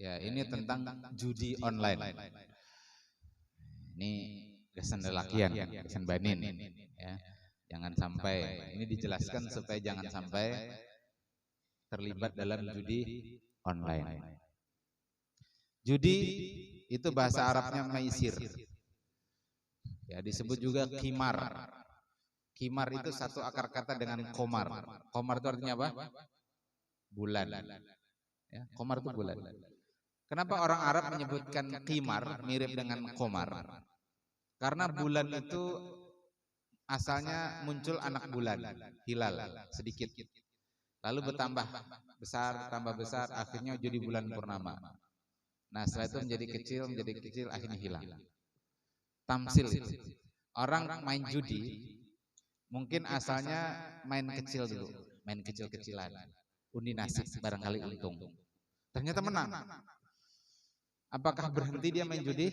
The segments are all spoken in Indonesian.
Ya, ini tentang judi online. Ini gasan lelakian, gasan banin, ya. Jangan sampai, ini dijelaskan supaya jangan sampai terlibat dalam judi online. Judi itu bahasa Arabnya maisir. Ya, disebut juga qimar. Qimar itu satu akar kata dengan komar. Komar itu artinya apa? Bulan. Ya, komar itu bulan. Kenapa orang Arab menyebutkan qimar mirip dengan komar? Karena bulan itu asalnya muncul anak bulan, hilal, sedikit. Lalu bertambah besar, tambah besar, akhirnya jadi bulan purnama. Nah, setelah itu menjadi kecil, akhirnya hilang. Tamsil itu. Orang main judi, mungkin asalnya main kecil dulu, main kecil-kecilan. Undi nasib barangkali untung. Ternyata menang. Apakah berhenti dia main judi?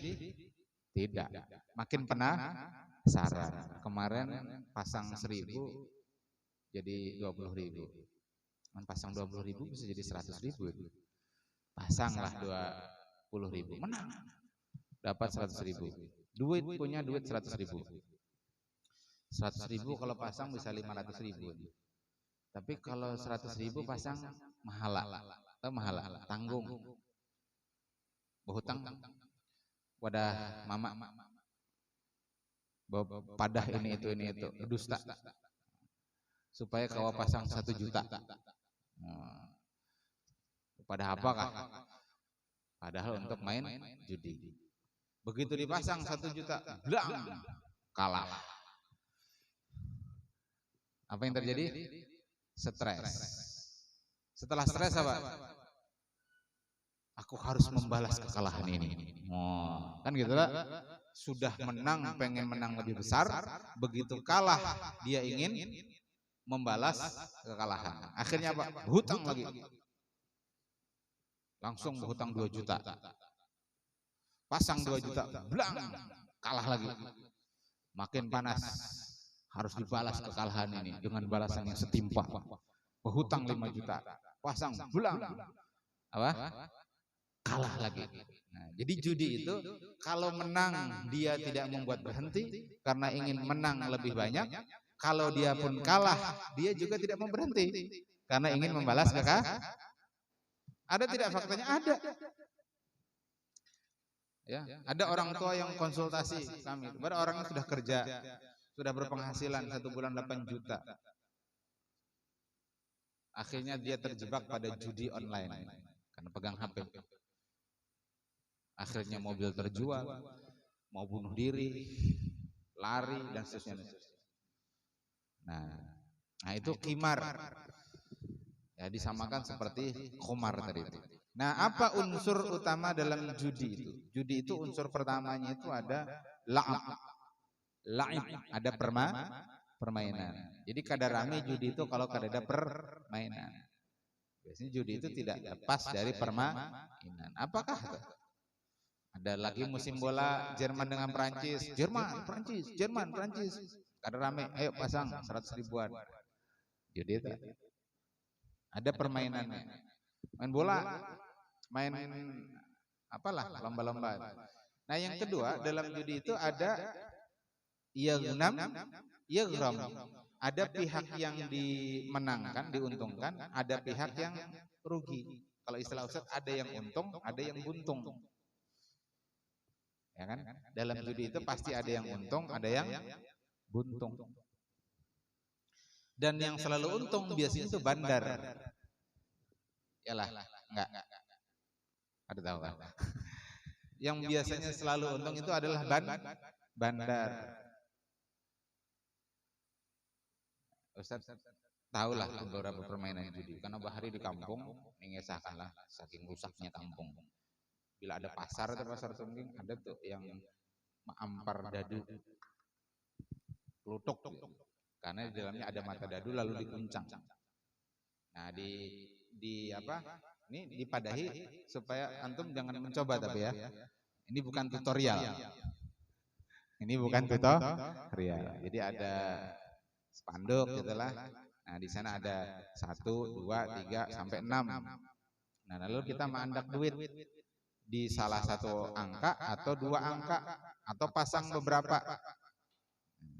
Tidak. Makin penasaran. Kemarin pasang 1.000 jadi 20.000. Pasang 20.000 bisa jadi 100.000. Pasanglah 20.000. Menang. Dapat 100.000. Punya duit 100.000. 100.000 kalau pasang bisa 500.000. Tapi kalau 100.000 pasang mahala. Atau mahala, tanggung. Berhutang wadah mama. Padah ini itu dusta. Supaya kau pasang 1 juta. Pada apakah? Padahal untuk main judi. Begitu dipasang 1 juta, blang, kalah. Apa yang terjadi? Stres. Setelah stres apa? Aku harus membalas kekalahan ini. Kan gitu lah. Sudah menang, pengen menang lebih besar. Begitu kalah, dia ingin membalas kekalahan. Akhirnya apa? Berhutang lagi. Langsung berhutang 2 juta. Pasang 2 juta, blang, kalah lagi. Makin panas. Harus dibalas kekalahan ini dengan balasan yang setimpal. Berhutang 5 juta. Pasang, blang. Apa? Kalah lagi. Nah, jadi judi itu kalau menang dia tidak membuat berhenti karena ingin menang lebih banyak. Kalau dia pun kalah, dia juga tidak mau berhenti karena ingin membalas kekalahan. Ada tidak faktanya? Ada. Ya, ada orang tua yang konsultasi kami. Ada orang yang sudah kerja, sudah berpenghasilan 1 bulan 8 juta. Akhirnya dia terjebak pada judi online karena pegang HP. Akhirnya mobil terjual, mau bunuh diri, lari dan seterusnya. Nah itu qimar. Ya, disamakan seperti khomar tadi itu. Nah, apa unsur utama dalam judi itu? Judi itu unsur pertamanya itu ada la'ab. La'ib, ada permainan. Jadi kadar rame judi itu kalau kadar permainan. Biasanya judi itu tidak lepas dari permainan. Apakah itu? Ada lagi musim bola Jerman dengan Prancis. Jerman, Prancis. Kadar rame, ayo pasang 100 ribuan. Judi itu. Ada permainannya. Main bola, main apalah, lomba-lomba. Nah, yang kedua dalam judi itu ada yagnam, yaghram. Ada pihak yang dimenangkan, diuntungkan, ada pihak yang rugi. Kalau istilah Ustaz, ada yang untung, ada yang buntung. Ya kan? Dalam judi itu pasti ada yang untung, ada yang buntung. Dan yang selalu untung biasanya itu bandar. Yalah, enggak. Ada tahu kan? Yang biasanya selalu untung itu adalah bandar. Ustaz tahulah beberapa permainan judi. Karena bahari di kampung, mengesahkanlah saking rusaknya kampung. Bila ada pasar atau pasar tungging, ada tuh yang ampar dadu, klutuk. Karena di dalamnya ada mata dadu lalu dikuncang. Nah, di apa? Ini dipadahi supaya antum jangan mencoba tapi ya. Ini bukan tutorial. Ini bukan tutorial. Jadi ada spanduk gitulah. Nah, di sana ada 1, 2, 3 sampai 6. Nah, lalu kita mandak duit di salah satu angka atau dua angka atau pasang beberapa.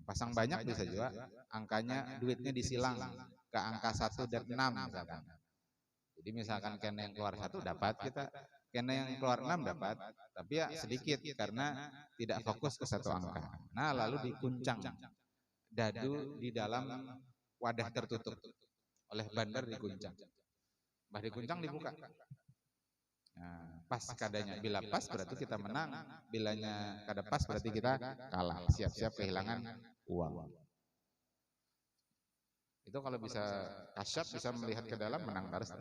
Pasang banyak bisa juga, angkanya duitnya disilang ke angka 1 dan 6 misalkan. Jadi misalkan kena yang keluar 1 dapat kita, kena yang keluar 6 dapat, tapi ya sedikit karena tidak fokus ke satu angka. Nah, lalu dikuncang dadu di dalam wadah tertutup oleh bandar, dikuncang. Bah dikuncang dibuka. Nah, pas kadanya, bila pas berarti kita menang, bilanya kada pas berarti kita kalah, siap-siap kehilangan uang. Itu kalau bisa kasyaf, bisa melihat ke dalam, menang terus.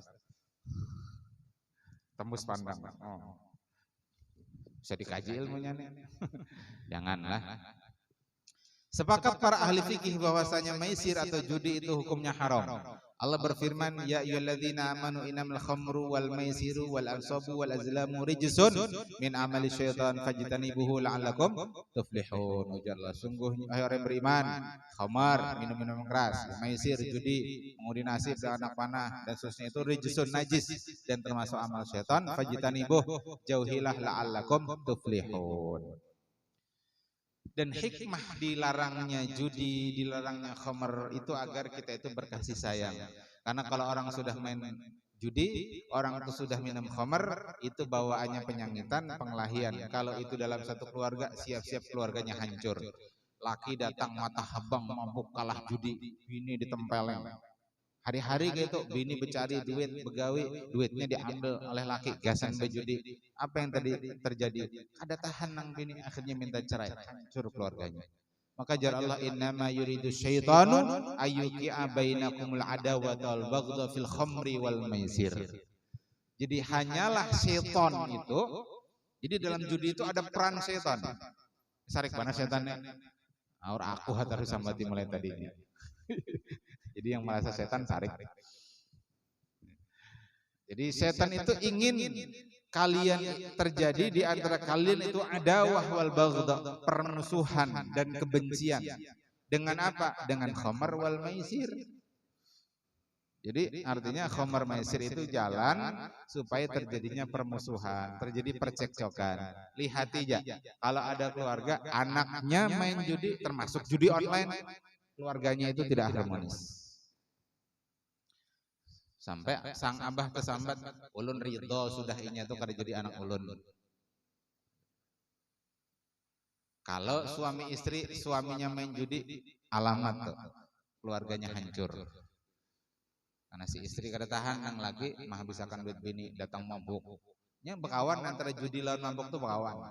Tembus pandang. Oh. Bisa dikaji ilmunya nih. Janganlah. Sepakat para ahli fikih bahwasanya maisir atau judi itu hukumnya haram. Allah berfirman, ya ayyuhalladzina amanu innamal khamru wal maisiru wal ansabu wal azlamu rijsun min amali syaitan fajtanibuhu la'allakum tuflihun. Ujarlah, sungguh hai orang beriman, khamar, minum-minum keras, maisir, judi, mengundi nasib dan anak panah dan seterusnya itu rijsun, najis dan termasuk amal syaitan, fajtanibuh, jauhilah la'allakum tuflihun. Dan hikmah dilarangnya judi, dilarangnya khamar itu agar kita itu berkasih sayang. Karena kalau orang sudah main judi, orang itu sudah minum khamar, itu bawaannya penyangitan, pengelahian. Kalau itu dalam satu keluarga, siap-siap keluarganya hancur. Laki datang mata habang, mabuk, kalah judi, bini ditempeleng. Hari-hari gitu, bini becari duit, begawi, duitnya diambil oleh laki, gasan bejudi. Apa yang tadi terjadi? Ada tahan nang bini, akhirnya minta cerai, hancur keluarganya. Maka jar Allah, innama yuridu syaitanu ayyuqi'a bainakumul adawata wal baghdha fil khamri wal maisir. Jadi hanyalah setan itu, jadi dalam judi itu ada peran setan. Sarik mana setannya? Aur aku harus sambati mulai tadinya. Jadi yang merasa setan sarik. Jadi setan itu ingin kalian terjadi di antara kalian itu adawah wal baghdha, permusuhan dan kebencian. Dengan apa? Dengan khamar wal maisir. Jadi artinya khamar maisir itu jalan supaya terjadinya permusuhan, terjadi percekcokan. Lihat aja, kalau ada keluarga anaknya main judi, termasuk judi online, keluarganya itu tidak harmonis. Sampai sang abah kesambat, ulun ridho sudah inya tuh kada jadi anak ulun. Kalau suami istri, suaminya main judi, alamat tuh keluarganya hancur. Karena si istri kada tahan nang lagi, mah bisakan duit bini datang mabuk. Nya bekawan antara judi lawan mabuk tuh bekawan.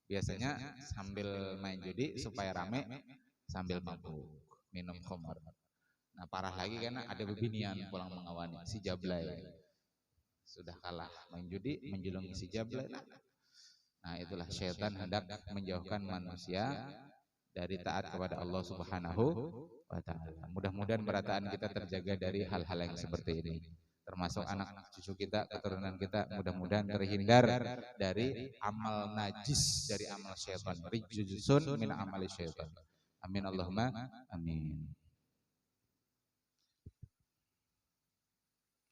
Biasanya sambil main judi supaya rame, sambil mabuk, minum khamar. Nah parah lagi karena ada bebinian pulang mengawani si Jablay sudah kalah main judi, menjulungi si Jablay. Nah itulah syaitan hendak menjauhkan manusia dari taat kepada Allah Subhanahu wa Ta'ala. Mudah-mudahan berataan kita terjaga dari hal-hal yang seperti ini, termasuk anak cucu kita, keturunan kita, mudah-mudahan terhindar dari amal najis, dari amal syaitan. Rijsun min amali syaitan. Amin Allahumma amin.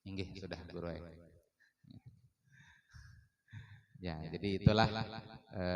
Inggih sudah guru. Ya, jadi itulah